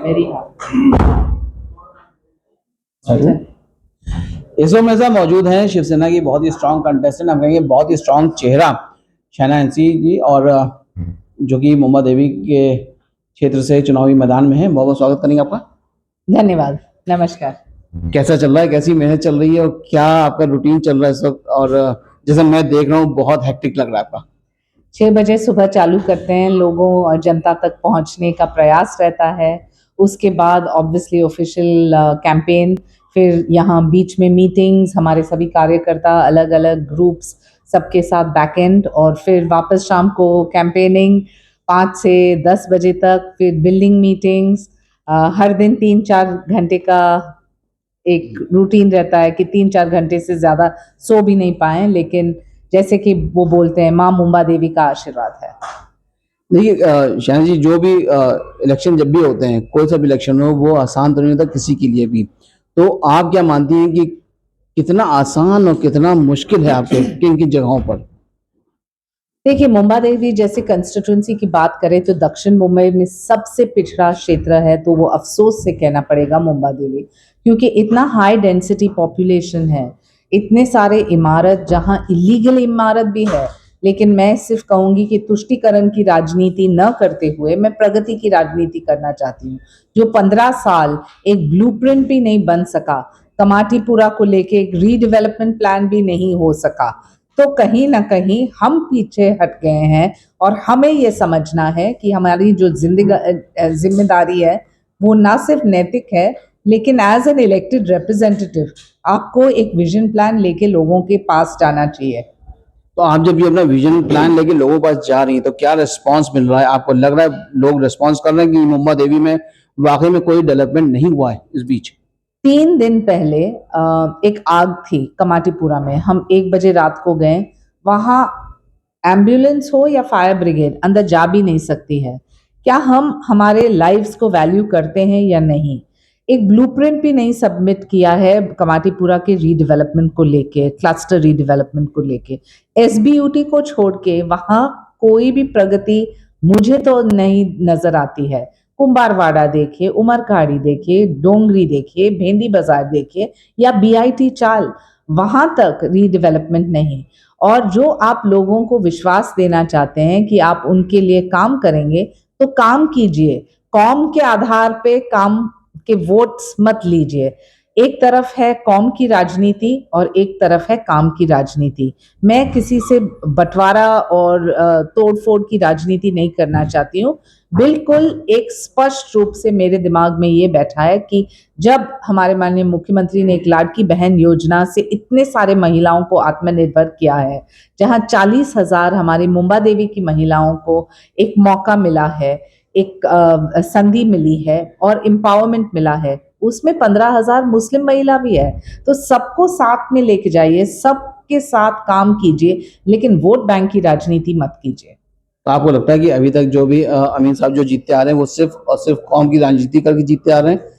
मेरी हाँ। इस वक्त मेरे साथ मौजूद हैं शिवसेना की बहुत ही स्ट्रांग कंटेस्टेंट, हम कहेंगे बहुत ही स्ट्रांग चेहरा शहनाज ऐंसी जी, और जो कि मुंबा देवी के क्षेत्र से चुनावी मैदान में है। बहुत बहुत स्वागत करेंगे आपका। धन्यवाद, नमस्कार। कैसा चल रहा है, कैसी मेहनत चल रही है और क्या आपका रूटीन चल रहा है इस वक्त? और जैसे मैं देख रहा हूँ बहुत हेक्टिक लग रहा है आपका। 6 बजे सुबह चालू करते हैं, लोगों और जनता तक पहुंचने का प्रयास रहता है। उसके बाद ऑब्वियसली ऑफिशियल कैंपेन, फिर यहाँ बीच में मीटिंग्स, हमारे सभी कार्यकर्ता अलग अलग ग्रुप्स सबके साथ बैक एंड, और फिर वापस शाम को कैंपेनिंग 5 से 10 बजे तक, फिर बिल्डिंग मीटिंग्स। हर दिन 3-4 घंटे का एक रूटीन रहता है कि 3-4 घंटे से ज़्यादा सो भी नहीं पाए, लेकिन जैसे कि वो बोलते हैं माँ मुंबा देवी का आशीर्वाद है। देखिए शहनाज जी, जो भी इलेक्शन जब भी होते हैं, कोई सा भी इलेक्शन हो, वो आसान तो नहीं होता किसी के लिए भी। तो आप क्या मानती हैं कि कितना आसान और कितना मुश्किल है आपके किन किन जगहों पर? देखिए, मुंबा देवी जैसे कंस्टिट्यूंसी की बात करें तो दक्षिण मुंबई में सबसे पिछड़ा क्षेत्र है, तो वो अफसोस से कहना पड़ेगा मुंबा देवी, क्योंकि इतना हाई डेंसिटी पॉपुलेशन है, इतने सारे इमारत, जहां इलीगल इमारत भी है। लेकिन मैं सिर्फ कहूंगी कि तुष्टीकरण की राजनीति न करते हुए मैं प्रगति की राजनीति करना चाहती हूँ। जो 15 साल एक ब्लूप्रिंट भी नहीं बन सका, कमाटीपुरा को लेके एक रीडेवलपमेंट प्लान भी नहीं हो सका, तो कहीं ना कहीं हम पीछे हट गए हैं। और हमें ये समझना है कि हमारी जो जिम्मेदारी है वो ना सिर्फ नैतिक है, लेकिन एज एन इलेक्टेड रिप्रेजेंटेटिव आपको एक विजन प्लान लेके लोगों के पास जाना चाहिए। तो आप जब ये अपना विजन प्लान लेके लोगों के पास जा रही हैं, तो क्या रिस्पांस मिल रहा है आपको? लग रहा है लोग रिस्पांस कर रहे हैं कि मुंबा देवी में वाकई में कोई डेवलपमेंट नहीं हुआ है इस बीच? 3 दिन पहले एक आग थी कमाटीपुरा में, हम 1 बजे रात को गए। वहां एम्बुलेंस हो या फायर ब्रिगेड अंदर जा भी नहीं सकती है। क्या हम हमारे लाइव्स को वैल्यू करते हैं या नहीं? एक ब्लूप्रिंट भी नहीं सबमिट किया है कमाटीपुरा के रीडेवलपमेंट को लेके, क्लस्टर रीडेवलपमेंट को लेके। एसबीयूटी को छोड़ के वहां कोई भी प्रगति मुझे तो नहीं नजर आती है। कुंभारवाड़ा देखिए, उमरकाड़ी देखिए, डोंगरी देखिए, भेंदी बाजार देखिए, या बीआईटी चाल, वहां तक रीडेवलपमेंट नहीं। और जो आप लोगों को विश्वास देना चाहते हैं कि आप उनके लिए काम करेंगे, तो काम कीजिए। कौम के आधार पे काम के वोट्स मत लीजिए। एक तरफ है कौम की राजनीति और एक तरफ है काम की राजनीति। मैं किसी से बंटवारा और तोड़फोड़ की राजनीति नहीं करना चाहती हूँ। बिल्कुल एक स्पष्ट रूप से मेरे दिमाग में ये बैठा है कि जब हमारे माननीय मुख्यमंत्री ने एक लाड़की बहन योजना से इतने सारे महिलाओं को आत्मनिर्भर किया है, जहां 40,000 हमारी मुंबा देवी की महिलाओं को एक मौका मिला है, एक संधि मिली है और एम्पावरमेंट मिला है, उसमें 15,000 मुस्लिम महिला भी है। तो सबको साथ में लेके जाइए, सबके साथ काम कीजिए, लेकिन वोट बैंक की राजनीति मत कीजिए। तो आपको लगता है कि अभी तक जो भी अमीन साहब जो जीतते आ रहे हैं, वो सिर्फ और सिर्फ कौम की राजनीति करके जीतते आ रहे हैं?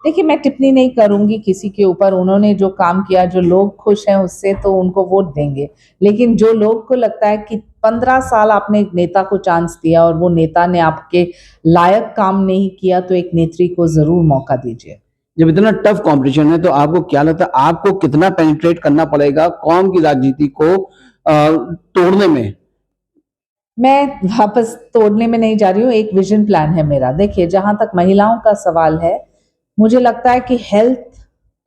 देखिए, मैं टिप्पणी नहीं करूंगी किसी के ऊपर। उन्होंने जो काम किया, जो लोग खुश हैं उससे, तो उनको वोट देंगे। लेकिन जो लोग को लगता है कि 15 साल आपने एक नेता को चांस दिया और वो नेता ने आपके लायक काम नहीं किया, तो एक नेत्री को जरूर मौका दीजिए। जब इतना टफ कंपटीशन है, तो आपको क्या लगता है आपको कितना पेनिट्रेट करना पड़ेगा कौम की राजनीति को तोड़ने में? मैं वापस तोड़ने में नहीं जा रही हूँ, एक विजन प्लान है मेरा। देखिए, जहां तक महिलाओं का सवाल है, मुझे लगता है कि हेल्थ,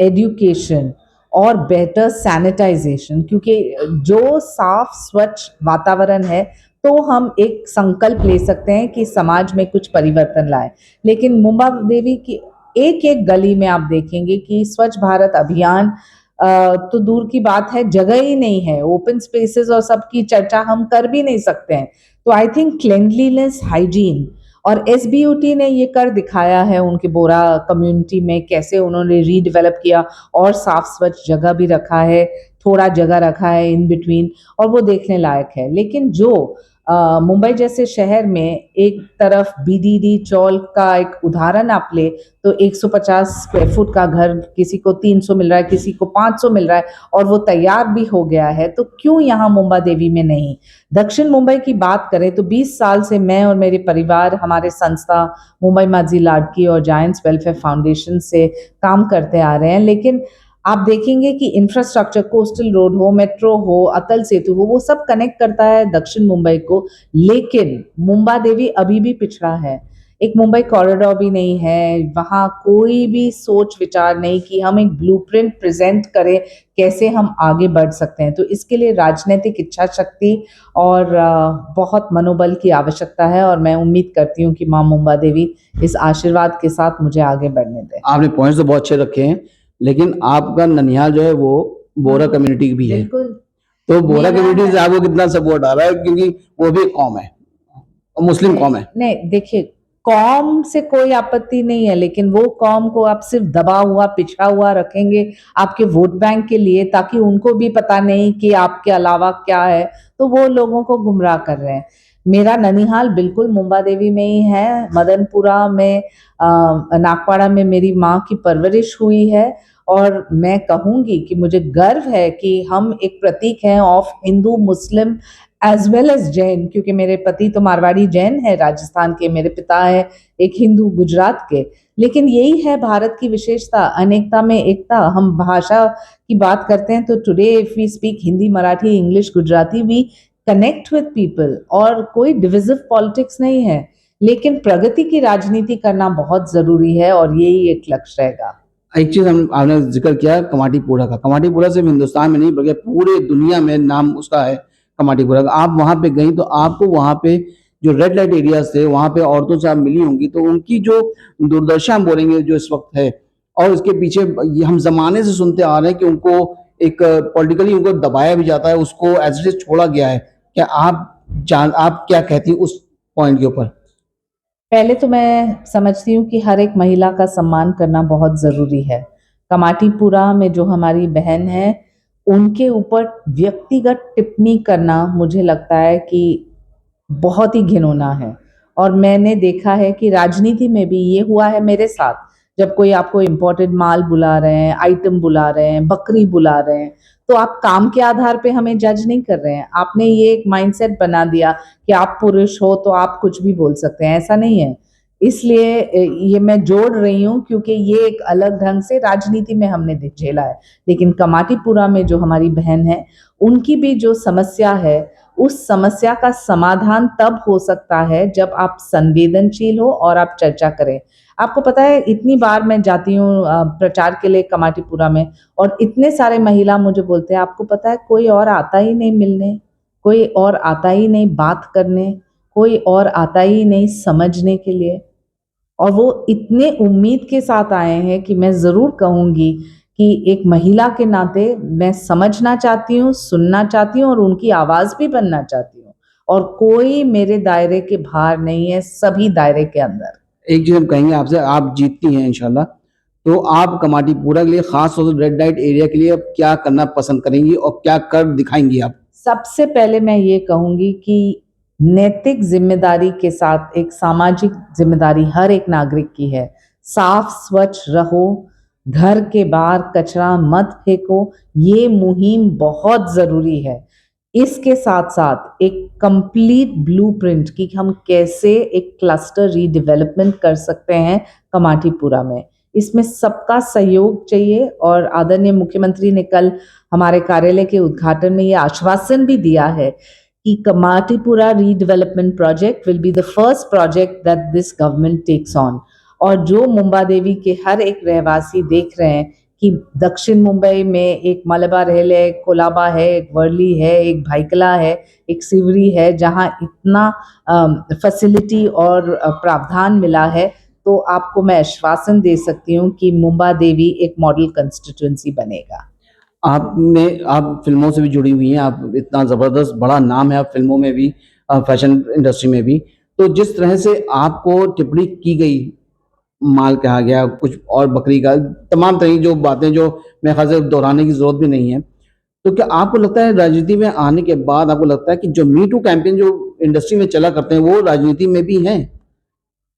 एजुकेशन और बेटर सैनिटाइजेशन, क्योंकि जो साफ स्वच्छ वातावरण है, तो हम एक संकल्प ले सकते हैं कि समाज में कुछ परिवर्तन लाए। लेकिन मुंबा देवी की एक एक गली में आप देखेंगे कि स्वच्छ भारत अभियान तो दूर की बात है, जगह ही नहीं है। ओपन स्पेसेस और सबकी चर्चा हम कर भी नहीं सकते हैं। तो आई थिंक क्लेंडलीनेस, हाइजीन, और एसबीयूटी ने ये कर दिखाया है उनके बोरा कम्युनिटी में, कैसे उन्होंने रीडेवलप किया और साफ स्वच्छ जगह भी रखा है, थोड़ा जगह रखा है इन बिटवीन, और वो देखने लायक है। लेकिन जो मुंबई जैसे शहर में एक तरफ बीडीडी चौल का एक उदाहरण आप ले तो 150 स्क्वायर फुट का घर किसी को 300 मिल रहा है, किसी को 500 मिल रहा है और वो तैयार भी हो गया है, तो क्यों यहाँ मुंबा देवी में नहीं? दक्षिण मुंबई की बात करें तो 20 साल से मैं और मेरे परिवार हमारे संस्था मुंबई माझी लाडकी और जायंट्स वेलफेयर फाउंडेशन से काम करते आ रहे हैं, लेकिन आप देखेंगे कि इंफ्रास्ट्रक्चर, कोस्टल रोड हो, मेट्रो हो, अटल सेतु हो, वो सब कनेक्ट करता है दक्षिण मुंबई को, लेकिन मुंबा देवी अभी भी पिछड़ा है। एक मुंबई कॉरिडोर भी नहीं है, वहाँ कोई भी सोच विचार नहीं कि हम एक ब्लूप्रिंट प्रेजेंट करें कैसे हम आगे बढ़ सकते हैं। तो इसके लिए राजनीतिक इच्छा शक्ति और बहुत मनोबल की आवश्यकता है और मैं उम्मीद करती हूँ कि माँ मुंबा देवी इस आशीर्वाद के साथ मुझे आगे बढ़ने दें। आपने पॉइंट्स तो बहुत अच्छे रखे हैं, लेकिन आपका ननिहाल जो है वो बोरा कम्युनिटी भी है, बिल्कुल। तो बोरा मेरा कम्युनिटी से आपको कितना सपोर्ट आ रहा है, क्योंकि वो भी एक कौम है और मुस्लिम कौम है। नहीं, देखिए, कौम से कोई आपत्ति नहीं है, लेकिन वो कौम को आप सिर्फ दबा हुआ, पिछड़ा हुआ रखेंगे आपके वोट बैंक के लिए, ताकि उनको भी पता नहीं कि आपके अलावा क्या है, तो वो लोगों को गुमराह कर रहे हैं। मेरा ननिहाल बिल्कुल मुंबा देवी में ही है, मदनपुरा में, नागपाड़ा में मेरी माँ की परवरिश हुई है और मैं कहूँगी कि मुझे गर्व है कि हम एक प्रतीक हैं of Hindu Muslim as well as Jain, क्योंकि मेरे पति तो मारवाड़ी जैन है राजस्थान के, मेरे पिता है एक हिंदू गुजरात के, लेकिन यही है भारत की विशेषता, अनेकता में एकता। हम भाषा की बात करते हैं तो today if we speak Hindi, Marathi, English, Gujarati, we connect with people और कोई डिविजिव पॉलिटिक्स नहीं है, लेकिन प्रगति की राजनीति करना बहुत जरूरी है और यही एक लक्ष्य रहेगा। एक चीज हम आपने जिक्र किया कमाटीपुरा का, कमाटीपुरा सिर्फ हिंदुस्तान में नहीं बल्कि पूरे दुनिया में नाम उसका है कमाटीपुरा का। आप वहां पे गई तो आपको वहां पे जो रेड लाइट एरियाज थे वहां पे औरतों से आप मिली होंगी, तो उनकी जो दुर्दशा हम बोलेंगे जो इस वक्त है, और उसके पीछे ये हम जमाने से सुनते आ रहे हैं कि उनको एक पॉलिटिकली उनको दबाया भी जाता है, उसको एज इट इज छोड़ा गया है। क्या आप क्या कहती हैं उस पॉइंट के ऊपर? पहले तो मैं समझती हूँ कि हर एक महिला का सम्मान करना बहुत ज़रूरी है। कमाटीपुरा में जो हमारी बहन है, उनके ऊपर व्यक्तिगत टिप्पणी करना मुझे लगता है कि बहुत ही घिनौना है और मैंने देखा है कि राजनीति में भी ये हुआ है मेरे साथ। जब कोई आपको इम्पोर्टेड माल बुला रहे हैं, आइटम बुला रहे हैं, बकरी बुला रहे हैं, तो आप काम के आधार पे हमें जज नहीं कर रहे हैं। आपने ये एक माइंडसेट बना दिया कि आप पुरुष हो तो आप कुछ भी बोल सकते हैं, ऐसा नहीं है। इसलिए ये मैं जोड़ रही हूँ क्योंकि ये एक अलग ढंग से राजनीति में हमने झेला है, लेकिन कमाटीपुरा में जो हमारी बहन है, उनकी भी जो समस्या है, उस समस्या का समाधान तब हो सकता है जब आप संवेदनशील हो और आप चर्चा करें। आपको पता है, इतनी बार मैं जाती हूँ प्रचार के लिए कमाटीपुरा में और इतने सारे महिला मुझे बोलते हैं, आपको पता है कोई और आता ही नहीं मिलने, कोई और आता ही नहीं बात करने, कोई और आता ही नहीं समझने के लिए। और वो इतने उम्मीद के साथ आए हैं कि मैं ज़रूर कहूँगी कि एक महिला के नाते मैं समझना चाहती हूँ, सुनना चाहती हूँ और उनकी आवाज़ भी बनना चाहती हूँ, और कोई मेरे दायरे के बाहर नहीं है, सभी दायरे के अंदर। एक चीज हम कहेंगे आपसे, आप जीतती हैं इंशाल्लाह, तो आप कमाटीपुरा के लिए खास तौर से रेड लाइट एरिया के लिए अब क्या करना पसंद करेंगी और क्या कर दिखाएंगी आप? सबसे पहले मैं ये कहूँगी कि नैतिक जिम्मेदारी के साथ एक सामाजिक जिम्मेदारी हर एक नागरिक की है। साफ स्वच्छ रहो, घर के बाहर कचरा मत फेंको, ये मुहिम बहुत ज़रूरी है। इसके साथ साथ एक कंप्लीट ब्लूप्रिंट कि हम कैसे एक क्लस्टर रीडेवलपमेंट कर सकते हैं कमाटीपुरा में, इसमें सबका सहयोग चाहिए। और आदरणीय मुख्यमंत्री ने कल हमारे कार्यालय के उद्घाटन में ये आश्वासन भी दिया है कि Kamathipura redevelopment project will be the first project that this government takes on. और जो मुंबा देवी के हर एक रहवासी देख रहे हैं कि दक्षिण मुंबई में एक मलबार हिल है, एक कोलाबा है, एक वर्ली है, एक भाईकला है, एक सिवरी है, जहां इतना फैसिलिटी और प्रावधान मिला है, तो आपको मैं आश्वासन दे सकती हूँ कि मुंबा देवी एक मॉडल कंस्टिट्यूंसी बनेगा। आप फिल्मों से भी जुड़ी हुई हैं, आप इतना ज़बरदस्त बड़ा नाम है आप फिल्मों में भी, फैशन इंडस्ट्री में भी, तो जिस तरह से आपको टिप्पणी की गई, माल कहा गया कुछ और बकरी का, तमाम तरह की जो बातें जो मेरे ख्याल से दोहराने की ज़रूरत भी नहीं है, तो क्या आपको लगता है राजनीति में आने के बाद आपको लगता है कि जो मी टू कैंपेन जो इंडस्ट्री में चला करते हैं वो राजनीति में भी हैं,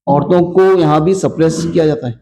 औरतों को यहाँ भी सप्रेस किया जाता है।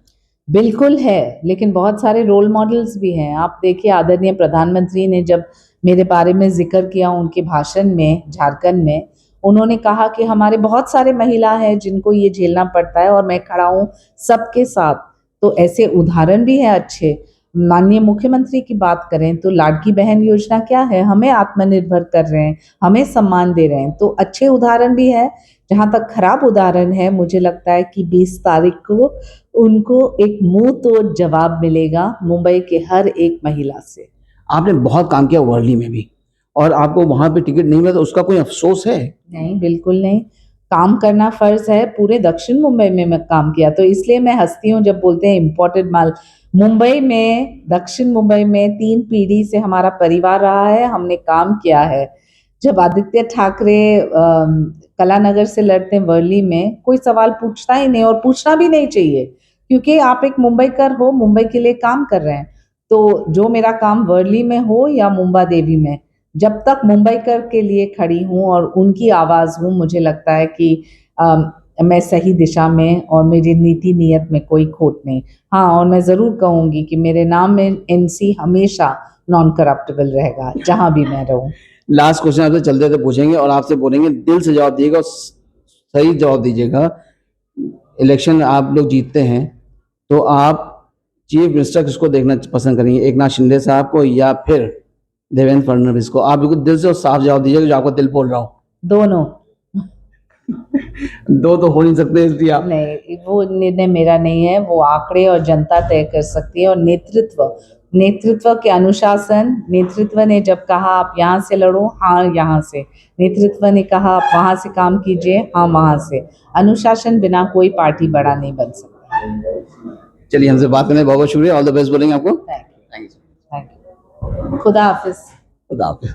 बिल्कुल है, लेकिन बहुत सारे रोल मॉडल्स भी हैं। आप देखिए, आदरणीय प्रधानमंत्री ने जब मेरे बारे में जिक्र किया उनके भाषण में झारखंड में, उन्होंने कहा कि हमारे बहुत सारे महिला हैं जिनको ये झेलना पड़ता है और मैं खड़ा हूँ सबके साथ। तो ऐसे उदाहरण भी हैं अच्छे। माननीय मुख्यमंत्री की बात करें तो लाडली बहन योजना क्या है, हमें आत्मनिर्भर कर रहे हैं, हमें सम्मान दे रहे हैं। तो अच्छे उदाहरण भी है। जहाँ तक खराब उदाहरण है, मुझे लगता है कि 20 तारीख को उनको एक मुंह तोड़ जवाब मिलेगा मुंबई के हर एक महिला से। आपने बहुत काम किया वर्ली में भी, और आपको वहां पे टिकट नहीं मिला तो उसका कोई अफसोस है? नहीं, बिल्कुल नहीं। काम करना फर्ज है। पूरे दक्षिण मुंबई में मैं काम किया, तो इसलिए मैं हंसती हूँ जब बोलते हैं इम्पोर्टेड माल। मुंबई में, दक्षिण मुंबई में 3 पीढ़ी से हमारा परिवार रहा है, हमने काम किया है। जब आदित्य ठाकरे कलानगर से लड़ते हैं वर्ली में, कोई सवाल पूछता ही नहीं, और पूछना भी नहीं चाहिए, क्योंकि आप एक मुंबईकर हो, मुंबई के लिए काम कर रहे हैं। तो जो मेरा काम वर्ली में हो या मुंबा देवी में, जब तक मुंबईकर के लिए खड़ी हूँ और उनकी आवाज़ हूँ, मुझे लगता है कि मैं सही दिशा में और मेरी नीति नियत में कोई खोट नहीं। हाँ, और मैं ज़रूर कहूँगी कि मेरे नाम में एनसी हमेशा नॉन करप्टेबल रहेगा, जहाँ भी मैं रहूँ। लास्ट क्वेश्चन आपसे चलते चलते पूछेंगे और आपसे बोलेंगे, दिल से जवाब दीजिएगा और सही जवाब दीजिएगा। इलेक्शन आप लोग जीतते हैं तो आप चीफ मिनिस्टर किसको देखना पसंद करेंगे, एकनाथ शिंदे साहब को या फिर देवेंद्र फडणवीस को? आप बिल्कुल दिल से और साफ जवाब दीजिएगा जो आपका दिल बोल रहा हो। दोनों। दो तो हो नहीं सकते, इसलिए आप नहीं, वो निर्णय मेरा नहीं है, वो आंकड़े और जनता तय कर सकती है। और नेतृत्व के अनुशासन, नेतृत्व ने जब कहा आप यहाँ से लड़ो, हाँ यहाँ से। नेतृत्व ने कहा आप वहाँ से काम कीजिए, हाँ वहाँ से। अनुशासन बिना कोई पार्टी बड़ा नहीं बन सकता। चलिए, हमसे बात करने बहुत बहुत शुक्रिया। ऑल द बेस्ट बोलेंगे आपको। Thank you, thank you. खुदा हाफिज। खुदा हाफिज।